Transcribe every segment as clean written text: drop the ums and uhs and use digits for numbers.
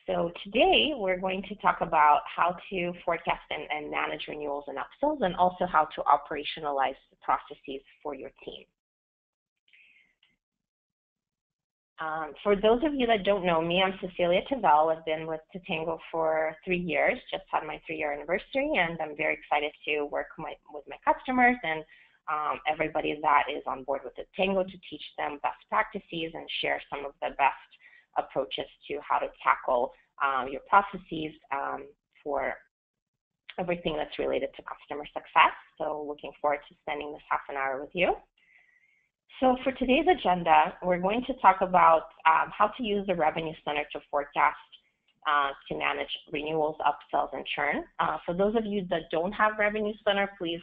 So today we're going to talk about how to forecast and manage renewals and upsells, and also how to operationalize the processes for your team. For those of you that don't know me, I'm Cecilia. I've been with Totango for 3 years, just had my 3-year anniversary, and I'm very excited to work with my customers and everybody that is on board with Totango to teach them best practices and share some of the best approaches to how to tackle your processes for everything that's related to customer success. So looking forward to spending this half an hour with you. So for today's agenda, we're going to talk about how to use the Revenue Center to forecast to manage renewals, upsells, and churn. For those of you that don't have Revenue Center, please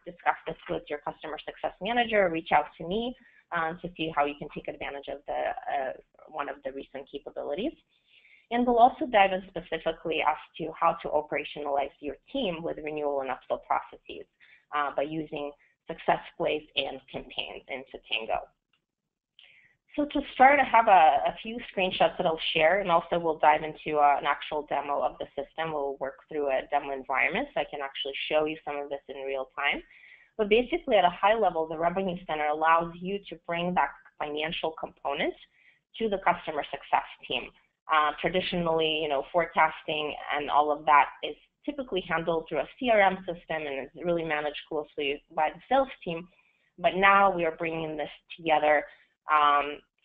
discuss this with your customer success manager or reach out to me to see how you can take advantage of one of the recent capabilities. And we'll also dive in specifically as to how to operationalize your team with renewal and upsell processes by using success plays and campaigns in Totango. So to start, I have a few screenshots that I'll share, and also we'll dive into an actual demo of the system. We'll work through a demo environment so I can actually show you some of this in real time. But basically, at a high level, the Revenue Center allows you to bring that financial component to the customer success team. Traditionally, forecasting and all of that is typically handled through a CRM system and is really managed closely by the sales team. But now we are bringing this together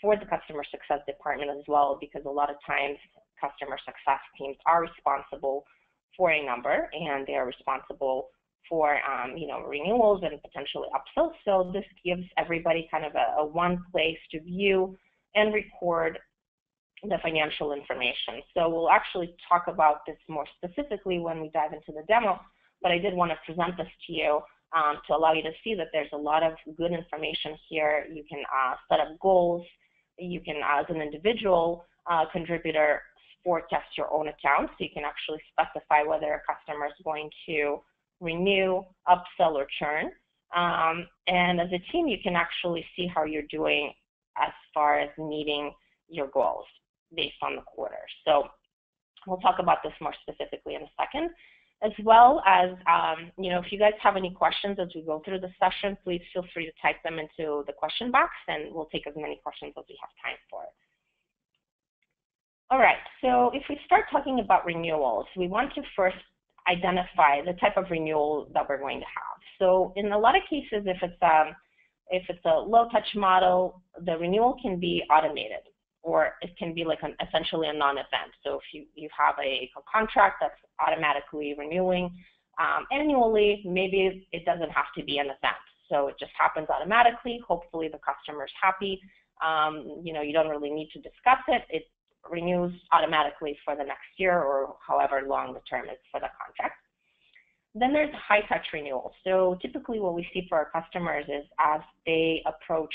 for the customer success department as well, because a lot of times customer success teams are responsible for a number, and they are responsible for renewals and potentially upsells. So this gives everybody kind of a one place to view and record the financial information. So we'll actually talk about this more specifically when we dive into the demo, but I did want to present this to you to allow you to see that there's a lot of good information here. You can set up goals. You can, as an individual contributor, forecast your own account. So you can actually specify whether a customer is going to renew, upsell, or churn. And as a team, you can actually see how you're doing as far as meeting your goals based on the quarter. So we'll talk about this more specifically in a second. As well as, if you guys have any questions as we go through the session, please feel free to type them into the question box, and we'll take as many questions as we have time for. All right, so if we start talking about renewals, we want to first identify the type of renewal that we're going to have. So in a lot of cases, if it's a low-touch model, the renewal can be automated, or it can be like essentially a non-event. So if you have a contract that's automatically renewing annually, maybe it doesn't have to be an event. So it just happens automatically. Hopefully the customer's happy. You don't really need to discuss it. It renews automatically for the next year or however long the term is for the contract. Then there's high-touch renewals. So typically what we see for our customers is as they approach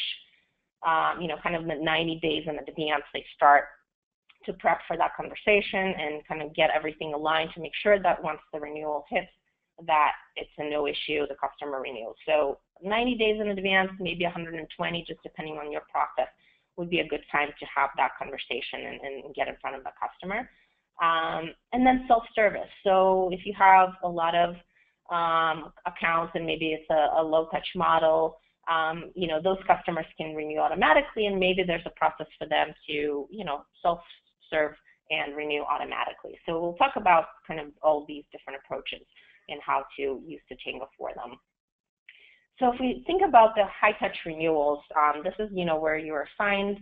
kind of the 90 days in advance, they start to prep for that conversation and kind of get everything aligned to make sure that once the renewal hits, that it's a no issue, the customer renews. So 90 days in advance, maybe 120, just depending on your process, would be a good time to have that conversation and get in front of the customer. And then self-service. So if you have a lot of accounts and maybe it's a low-touch model, those customers can renew automatically, and maybe there's a process for them to, self-serve and renew automatically. So we'll talk about kind of all these different approaches and how to use Totango for them. So if we think about the high-touch renewals, this is, where you're assigned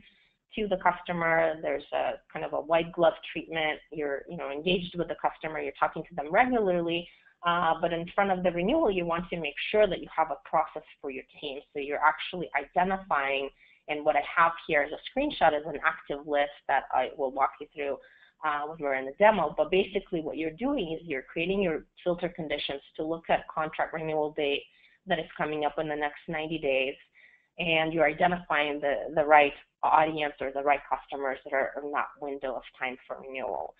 to the customer. There's a kind of a white glove treatment. You're, engaged with the customer. You're talking to them regularly. But in front of the renewal, you want to make sure that you have a process for your team. So you're actually identifying, and what I have here as a screenshot is an active list that I will walk you through when we're in the demo. But basically what you're doing is you're creating your filter conditions to look at contract renewal date that is coming up in the next 90 days, and you're identifying the right audience or the right customers that are in that window of time for renewal.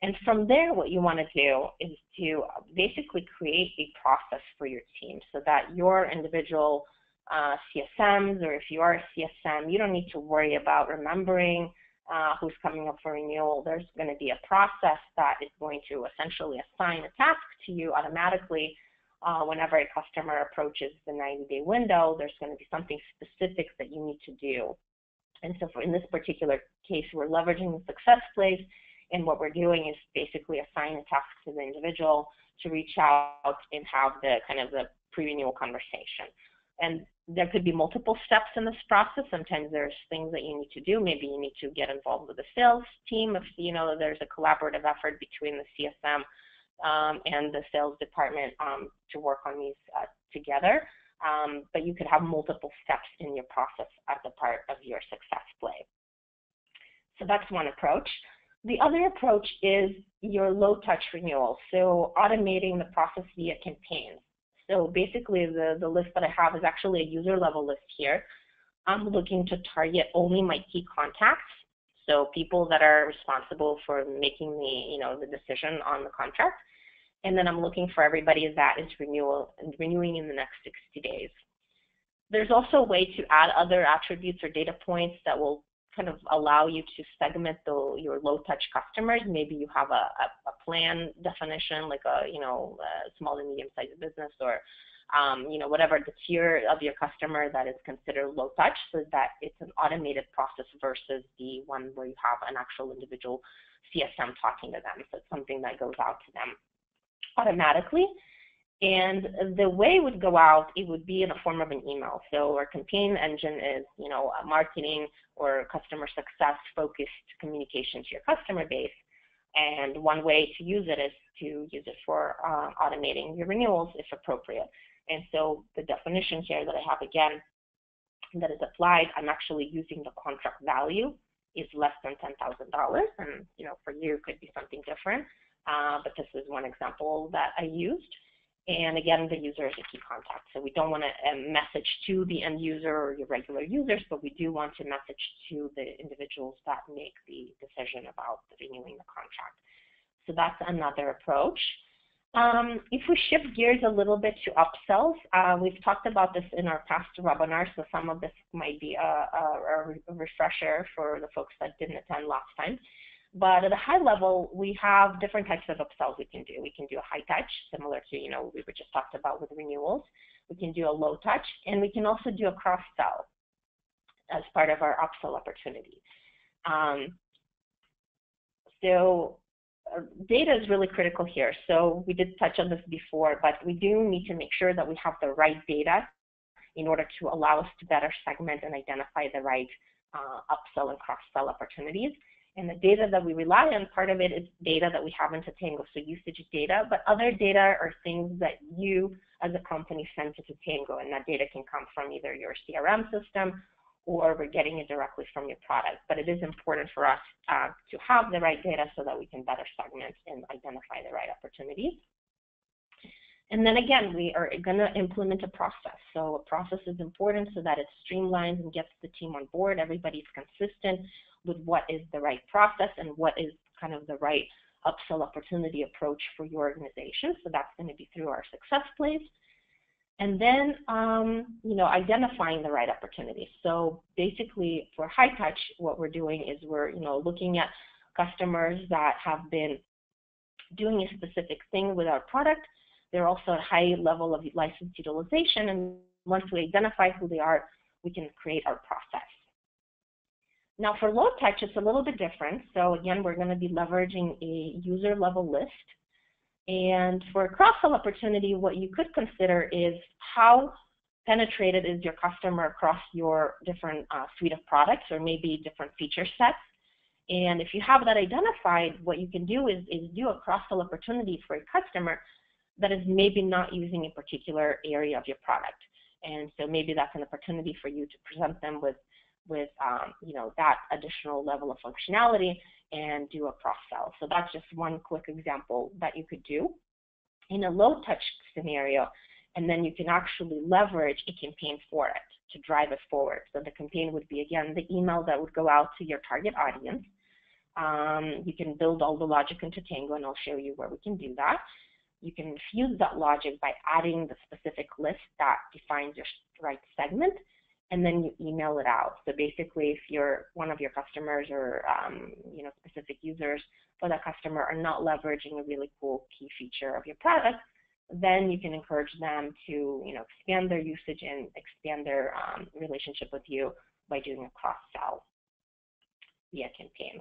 And from there, what you want to do is to basically create a process for your team so that your individual CSMs, or if you are a CSM, you don't need to worry about remembering who's coming up for renewal, there's going to be a process that is going to essentially assign a task to you automatically. Whenever a customer approaches the 90-day window, there's going to be something specific that you need to do. And so in this particular case, we're leveraging the success plays, and what we're doing is basically assign a task to the individual to reach out and have the kind of the pre-renewal conversation. And there could be multiple steps in this process. Sometimes there's things that you need to do. Maybe you need to get involved with the sales team if there's a collaborative effort between the CSM and the sales department to work on these together. But you could have multiple steps in your process as a part of your success play. So that's one approach. The other approach is your low-touch renewal, so automating the process via campaigns. So basically the list that I have is actually a user-level list here. I'm looking to target only my key contacts, so people that are responsible for making the decision on the contract. And then I'm looking for everybody that is renewing in the next 60 days. There's also a way to add other attributes or data points that will kind of allow you to segment your low-touch customers. Maybe you have a plan definition, like a small and medium-sized business, or whatever the tier of your customer that is considered low-touch, so that it's an automated process versus the one where you have an actual individual CSM talking to them. So it's something that goes out to them automatically. And the way it would go out, it would be in the form of an email. So our campaign engine is, a marketing or customer success focused communication to your customer base. And one way to use it is to use it for automating your renewals if appropriate. And so the definition here that I have again that is applied, I'm actually using the contract value is less than $10,000. And, for you, it could be something different. But this is one example that I used. And again, the user is a key contact. So we don't want to message to the end user or your regular users, but we do want to message to the individuals that make the decision about renewing the contract. So that's another approach. If we shift gears a little bit to upsells, we've talked about this in our past webinars, so some of this might be a refresher for the folks that didn't attend last time. But at a high level, we have different types of upsells we can do. We can do a high touch, similar to, we were just talked about with renewals. We can do a low touch, and we can also do a cross sell as part of our upsell opportunity. So data is really critical here. So we did touch on this before, but we do need to make sure that we have the right data in order to allow us to better segment and identify the right upsell and cross sell opportunities. And the data that we rely on, part of it is data that we have in Totango, so usage data, but other data are things that you as a company send to Totango, and that data can come from either your CRM system or we're getting it directly from your product. But it is important for us to have the right data so that we can better segment and identify the right opportunities. And then again, we are going to implement a process. So a process is important so that it streamlines and gets the team on board. Everybody's consistent with what is the right process and what is kind of the right upsell opportunity approach for your organization. So that's going to be through our success plays. And then, identifying the right opportunities. So basically for high touch, what we're doing is we're, looking at customers that have been doing a specific thing with our product. They're also at high level of license utilization. And once we identify who they are, we can create our process. Now for low touch, it's a little bit different. So again, we're going to be leveraging a user level list. And for a cross-sell opportunity, what you could consider is how penetrated is your customer across your different suite of products or maybe different feature sets. And if you have that identified, what you can do is do a cross-sell opportunity for a customer that is maybe not using a particular area of your product. And so maybe that's an opportunity for you to present them with that additional level of functionality and do a cross-sell. So that's just one quick example that you could do in a low-touch scenario, and then you can actually leverage a campaign for it to drive it forward. So the campaign would be, again, the email that would go out to your target audience. You can build all the logic into Totango, and I'll show you where we can do that. You can infuse that logic by adding the specific list that defines your right segment, and then you email it out. So basically, if one of your customers or specific users for that customer are not leveraging a really cool key feature of your product, then you can encourage them to expand their usage and expand their relationship with you by doing a cross-sell via campaign.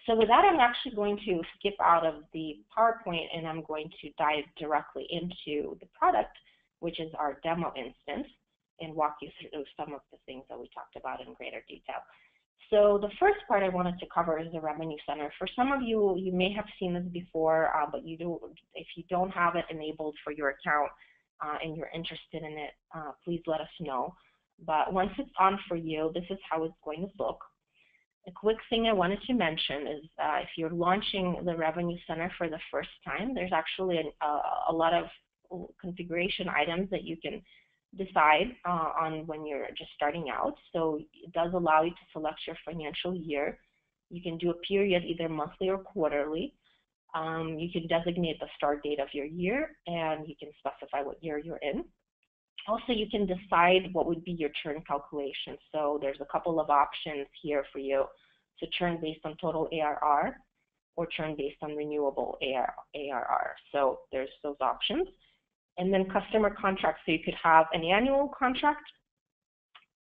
So with that, I'm actually going to skip out of the PowerPoint and I'm going to dive directly into the product, which is our demo instance, and walk you through some of the things that we talked about in greater detail. So the first part I wanted to cover is the Revenue Center. For some of you, you may have seen this before, but if you don't have it enabled for your account and you're interested in it, please let us know. But once it's on for you, this is how it's going to look. A quick thing I wanted to mention is if you're launching the Revenue Center for the first time, there's actually a lot of configuration items that you can decide on when you're just starting out. So it does allow you to select your financial year. You can do a period either monthly or quarterly. You can designate the start date of your year, and you can specify what year you're in. Also, you can decide what would be your churn calculation. So there's a couple of options here for you to churn based on total ARR or churn based on renewable ARR. So there's those options. And then customer contracts, so you could have an annual contract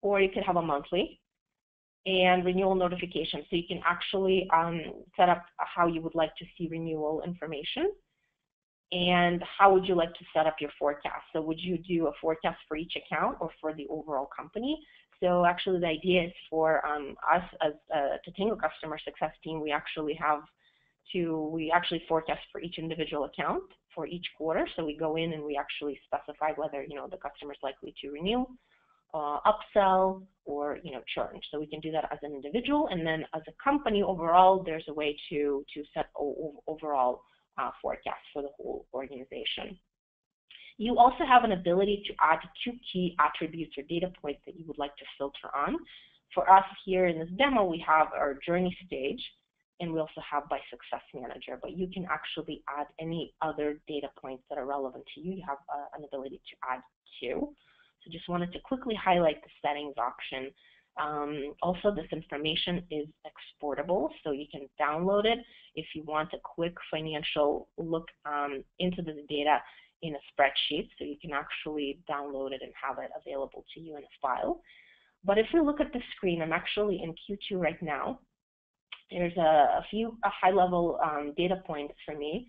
or you could have a monthly. And renewal notification, so you can actually set up how you would like to see renewal information. And how would you like to set up your forecast? So would you do a forecast for each account or for the overall company? So actually the idea is for us as a Totango customer success team, we actually forecast for each individual account for each quarter. So we go in and we actually specify whether the customer is likely to renew, upsell, or churn. So we can do that as an individual, and then as a company overall, there's a way to set overall forecast for the whole organization. You also have an ability to add 2 key attributes or data points that you would like to filter on. For us here in this demo, we have our journey stage, and we also have by success manager, but you can actually add any other data points that are relevant to you. You have an ability to add 2. So just wanted to quickly highlight the settings option. Also, this information is exportable, so you can download it if you want a quick financial look into this data in a spreadsheet. So you can actually download it and have it available to you in a file. But if we look at the screen, I'm actually in Q2 right now. There's a few high-level data points for me.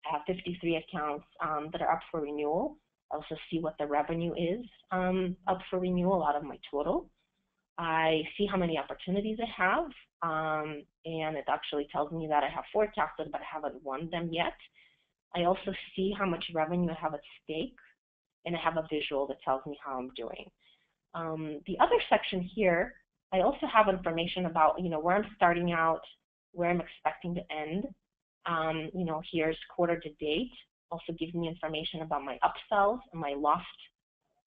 I have 53 accounts that are up for renewal. I also see what the revenue is up for renewal out of my total. I see how many opportunities I have, and it actually tells me that I have forecasted, but I haven't won them yet. I also see how much revenue I have at stake, and I have a visual that tells me how I'm doing. The other section here, I also have information about where I'm starting out, where I'm expecting to end. Here's quarter to date. Also gives me information about my upsells and my lost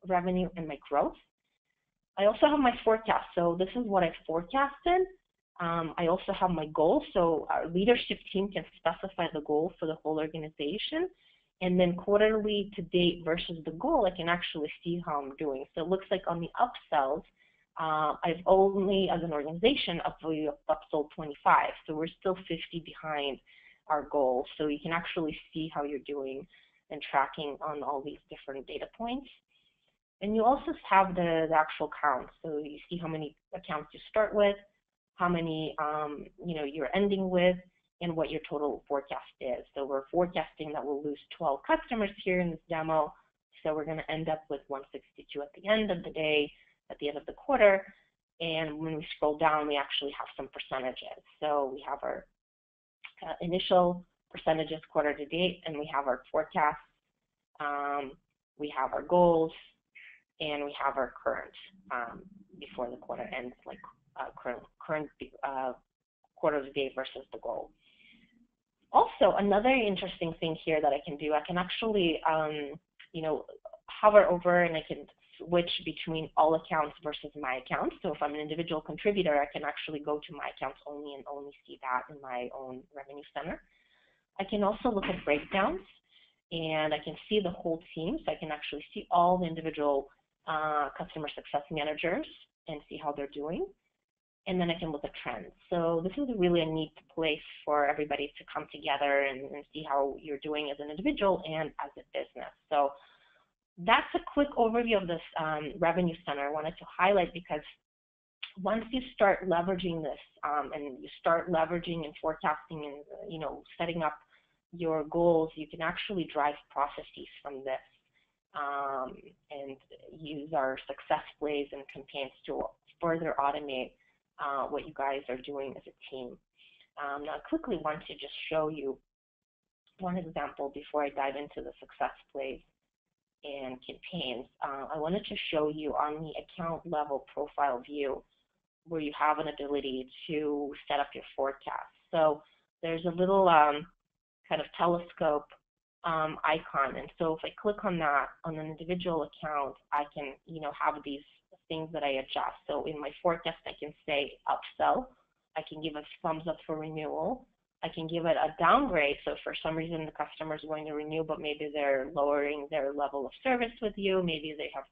revenue and my growth. I also have my forecast. So this is what I forecasted. I also have my goals. So our leadership team can specify the goal for the whole organization. And then quarterly to date versus the goal, I can actually see how I'm doing. So it looks like on the upsells, I've only, as an organization, upsold 25. So we're still 50 behind our goal. So you can actually see how you're doing and tracking on all these different data points. And you also have the actual count. So you see how many accounts you start with, how many you're ending with, and what your total forecast is. So we're forecasting that we'll lose 12 customers here in this demo. So we're going to end up with 162 at the end of the day, at the end of the quarter. And when we scroll down, we actually have some percentages. So we have our initial percentages quarter to date, and we have our forecast, we have our goals, and we have our current before the quarter ends, like current quarter to date versus the goal. Also, another interesting thing here that I can do, I can actually hover over and I can switch between all accounts versus my accounts. So if I'm an individual contributor, I can actually go to my accounts only and only see that in my own revenue center. I can also look at breakdowns, and I can see the whole team. So I can actually see all the individual customer success managers and see how they're doing. And then I can look at trends. So this is really a neat place for everybody to come together and see how you're doing as an individual and as a business. So that's a quick overview of this Revenue Center I wanted to highlight, because once you start leveraging this and you start leveraging and forecasting and setting up your goals, you can actually drive processes from this and use our success plays and campaigns to further automate what you guys are doing as a team. Now I quickly want to just show you one example before I dive into the success plays and campaigns. I wanted to show you on the account level profile view where you have an ability to set up your forecast. So there's a little kind of telescope icon, and so if I click on that on an individual account, I can have these things that I adjust. So in my forecast, I can say upsell. I can give a thumbs up for renewal. I can give it a downgrade. So for some reason the customer is going to renew, but maybe they're lowering their level of service with you. Maybe they have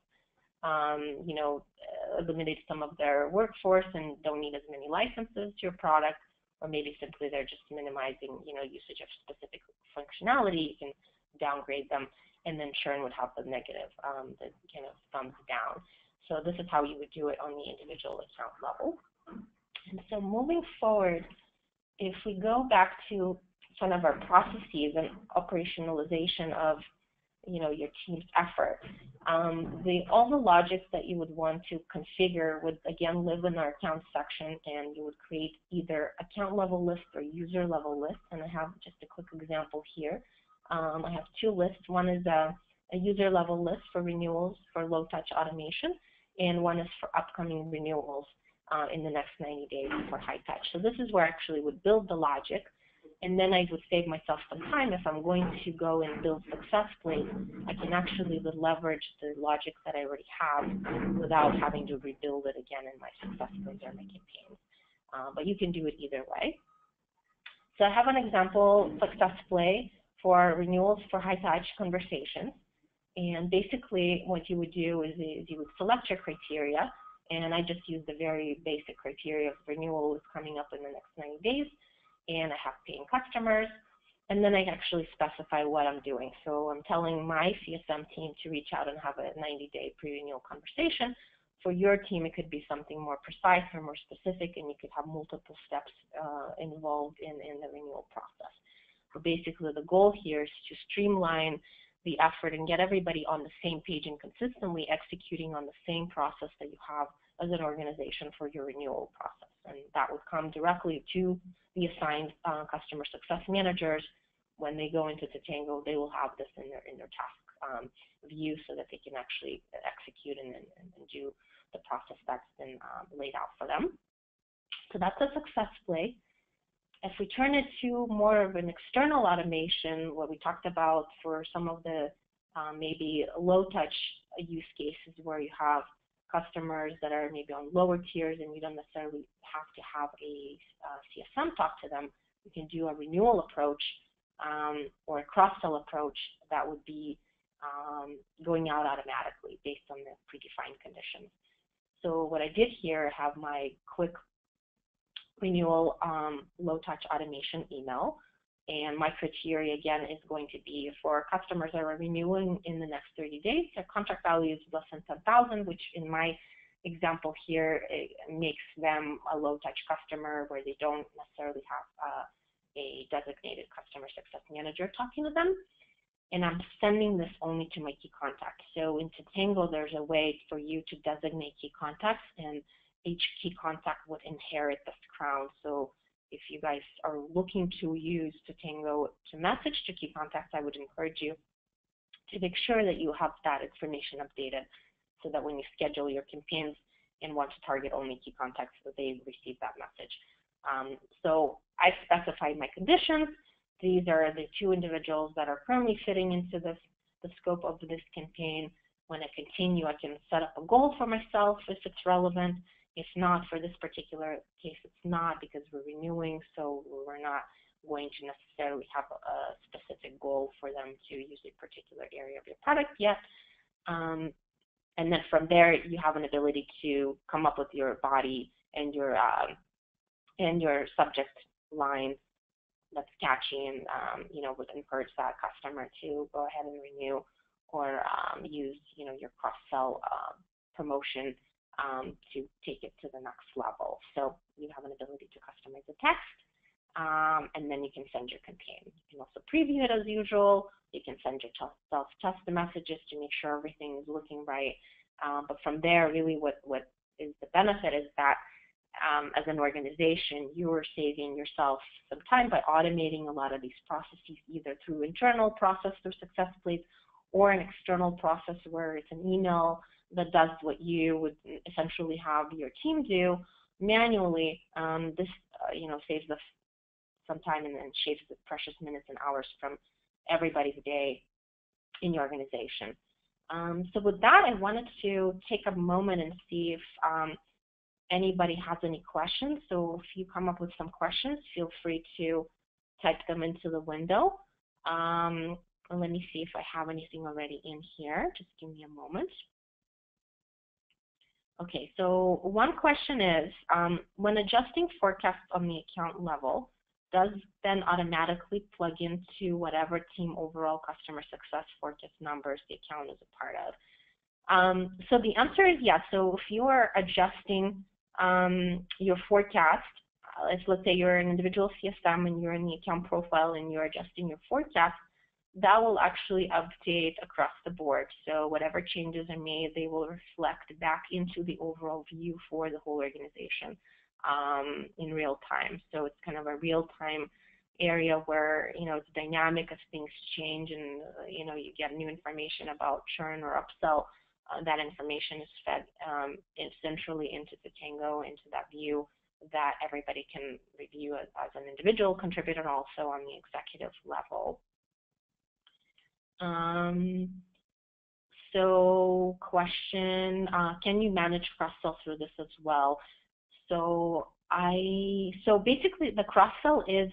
eliminated some of their workforce and don't need as many licenses to your product, or maybe simply they're just minimizing usage of specific functionality. You can downgrade them, and then churn would have the negative, the kind of thumbs down. So this is how you would do it on the individual account level. And so moving forward, if we go back to some of our processes and operationalization of your team's effort, all the logics that you would want to configure would again live in our account section, and you would create either account level lists or user level lists. And I have just a quick example here. I have two lists. One is a user level list for renewals for low touch automation, and one is for upcoming renewals in the next 90 days for HighTech. So this is where I actually would build the logic, and then I would save myself some time. If I'm going to go and build success plays, I can actually leverage the logic that I already have without having to rebuild it again in my success plays or my campaigns. But you can do it either way. So I have an example success play for renewals for HighTech conversations. And basically what you would do is you would select your criteria, and I just use the very basic criteria of renewal is coming up in the next 90 days, and I have paying customers, and then I actually specify what I'm doing. So I'm telling my CSM team to reach out and have a 90-day pre-renewal conversation. For your team, it could be something more precise or more specific, and you could have multiple steps involved in the renewal process. So basically the goal here is to streamline the effort and get everybody on the same page and consistently executing on the same process that you have as an organization for your renewal process. And that would come directly to the assigned customer success managers. When they go into Totango, they will have this in their task view so that they can actually execute and do the process that's been laid out for them. So that's a success play. If we turn it to more of an external automation, what we talked about for some of the maybe low-touch use cases where you have customers that are maybe on lower tiers and you don't necessarily have to have a CSM talk to them, you can do a renewal approach or a cross-sell approach that would be going out automatically based on the predefined conditions. So what I did here, I have my quick renewal low-touch automation email, and my criteria again is going to be for customers that are renewing in the next 30 days. Their contract value is less than 10,000, which in my example here it makes them a low-touch customer where they don't necessarily have a designated customer success manager talking to them. And I'm sending this only to my key contacts. So in Totango, there's a way for you to designate key contacts, and each key contact would inherit this crown. So if you guys are looking to use Totango to message to key contacts, I would encourage you to make sure that you have that information updated so that when you schedule your campaigns and want to target only key contacts, so they receive that message. So I specified my conditions. These are the two individuals that are currently fitting into the scope of this campaign. When I continue, I can set up a goal for myself if it's relevant. If not, for this particular case, it's not, because we're renewing, so we're not going to necessarily have a specific goal for them to use a particular area of your product yet. And then from there, you have an ability to come up with your body and your subject line that's catchy and would encourage that customer to go ahead and renew, or use your cross-sell promotion to take it to the next level. So you have an ability to customize the text, and then you can send your campaign. You can also preview it as usual. You can send your self-test messages to make sure everything is looking right. But from there, really what is the benefit is that as an organization, you are saving yourself some time by automating a lot of these processes, either through internal process through Success Plates, or an external process where it's an email that does what you would essentially have your team do manually. This saves us some time and shaves the precious minutes and hours from everybody's day in your organization. So with that, I wanted to take a moment and see if anybody has any questions. So if you come up with some questions, feel free to type them into the window. Let me see if I have anything already in here. Just give me a moment. Okay, so one question is, when adjusting forecasts on the account level, does then automatically plug into whatever team overall customer success forecast numbers the account is a part of? So the answer is yes. So if you are adjusting your forecast, let's say you're an individual CSM and you're in the account profile and you're adjusting your forecast, that will actually update across the board. So whatever changes are made, they will reflect back into the overall view for the whole organization in real time. So it's kind of a real-time area where it's dynamic as things change, and you get new information about churn or upsell. That information is fed centrally into Totango, into that view that everybody can review as an individual contributor, and also on the executive level. So question, can you manage cross-sell through this as well? So basically the cross-sell is,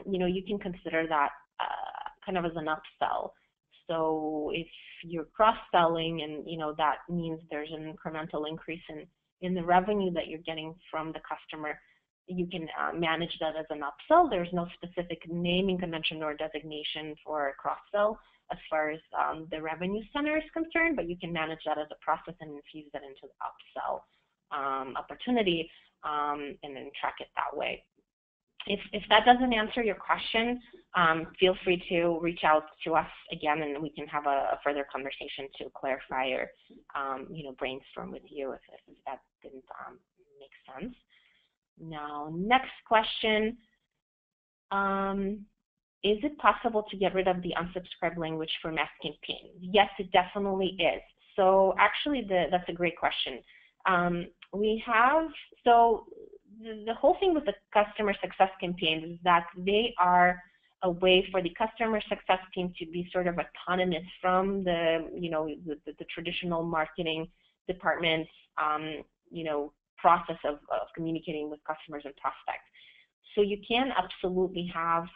you can consider that kind of as an upsell. So if you're cross-selling and, that means there's an incremental increase in the revenue that you're getting from the customer, you can manage that as an upsell. There's no specific naming convention or designation for cross-sell as far as the revenue center is concerned, but you can manage that as a process and infuse that into the upsell opportunity, and then track it that way. If that doesn't answer your question, feel free to reach out to us again, and we can have a further conversation to clarify or brainstorm with you if that didn't make sense. Now, next question. Is it possible to get rid of the unsubscribe language for mass campaigns? Yes, it definitely is. So actually, that's a great question. The whole thing with the customer success campaigns is that they are a way for the customer success team to be sort of autonomous from the traditional marketing department's process of communicating with customers and prospects. So you can absolutely have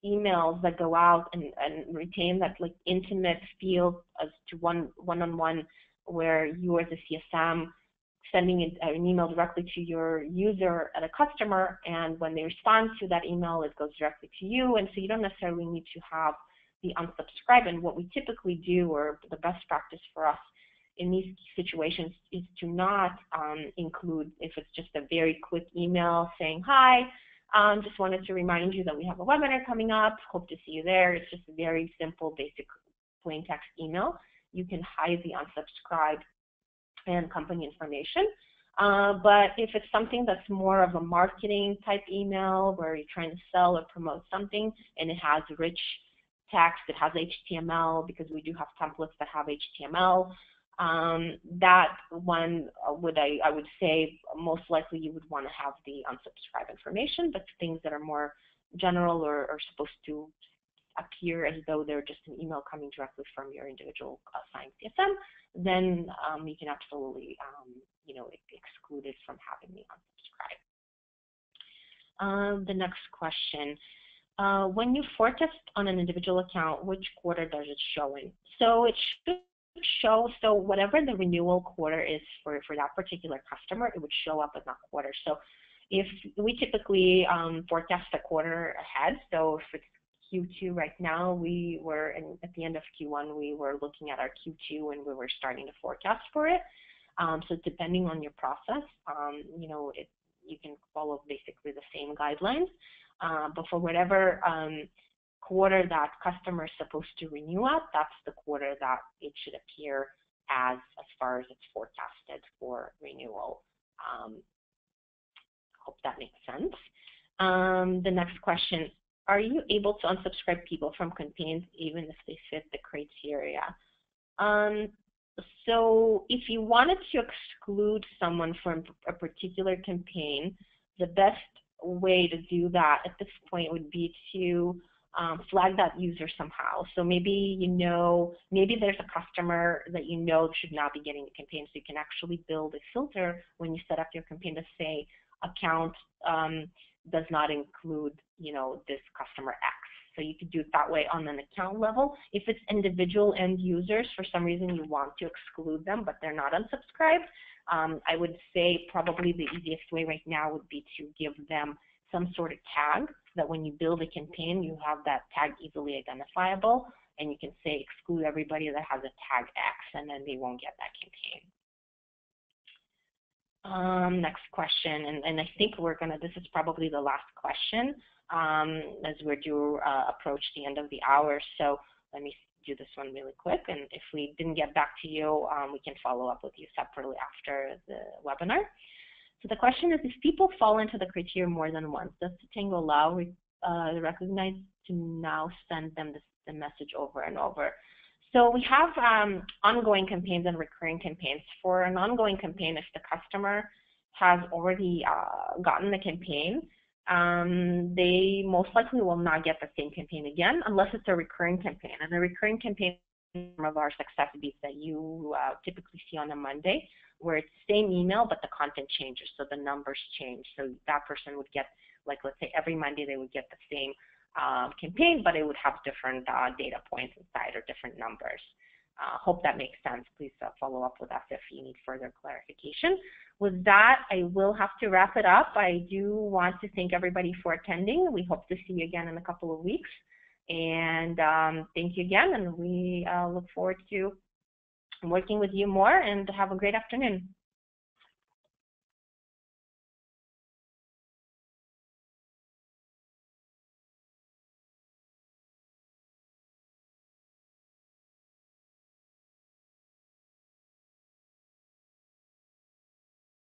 emails that go out and retain that like intimate feel as to one-on-one, where you as a CSM sending an email directly to your user at a customer, and when they respond to that email, it goes directly to you, and so you don't necessarily need to have the unsubscribe. And what we typically do, or the best practice for us in these situations, is to not include, if it's just a very quick email saying, hi, just wanted to remind you that we have a webinar coming up, hope to see you there. It's just a very simple, basic, plain text email. You can hide the unsubscribe and company information. But if it's something that's more of a marketing type email where you're trying to sell or promote something and it has rich text, it has HTML, because we do have templates that have HTML, that one I would say most likely you would want to have the unsubscribe information. But things that are more general or are supposed to appear as though they're just an email coming directly from your individual assigned CSM, then you can absolutely exclude it from having the unsubscribe. The next question. When you forecast on an individual account, which quarter does it show in? So it should show, so whatever the renewal quarter is for that particular customer, it would show up in that quarter. So if we typically forecast a quarter ahead, so if it's Q2 right now, we were, at the end of Q1, we were looking at our Q2 and we were starting to forecast for it. So depending on your process, you know, you can follow basically the same guidelines. But for whatever quarter that customer is supposed to renew at, that's the quarter that it should appear as far as it's forecasted for renewal. Hope that makes sense. The next question, are you able to unsubscribe people from campaigns even if they fit the criteria? So if you wanted to exclude someone from a particular campaign, the best way to do that at this point would be to flag that user somehow. So maybe maybe there's a customer that you know should not be getting the campaign, so you can actually build a filter when you set up your campaign to say account does not include, you know, this customer X. So you could do it that way on an account level. If it's individual end users, for some reason you want to exclude them, but they're not unsubscribed, I would say probably the easiest way right now would be to give them some sort of tag so that when you build a campaign, you have that tag easily identifiable, and you can say exclude everybody that has a tag X, and then they won't get that campaign. Next question, and I think this is probably the last question as we're due approach the end of the hour. So let me do this one really quick, and if we didn't get back to you, we can follow up with you separately after the webinar. So the question is, if people fall into the criteria more than once, does Totango allow recognize to now send them the message over and over? So we have ongoing campaigns and recurring campaigns. For an ongoing campaign, if the customer has already gotten the campaign, they most likely will not get the same campaign again unless it's a recurring campaign. And a recurring campaign is one of our success beats that you typically see on a Monday, where it's the same email, but the content changes, so the numbers change. So that person would get, like, let's say every Monday they would get the same campaign, but it would have different data points inside or different numbers. Hope that makes sense. Please follow up with us if you need further clarification. With that, I will have to wrap it up. I do want to thank everybody for attending. We hope to see you again in a couple of weeks. And thank you again, and we look forward to working with you more, and have a great afternoon.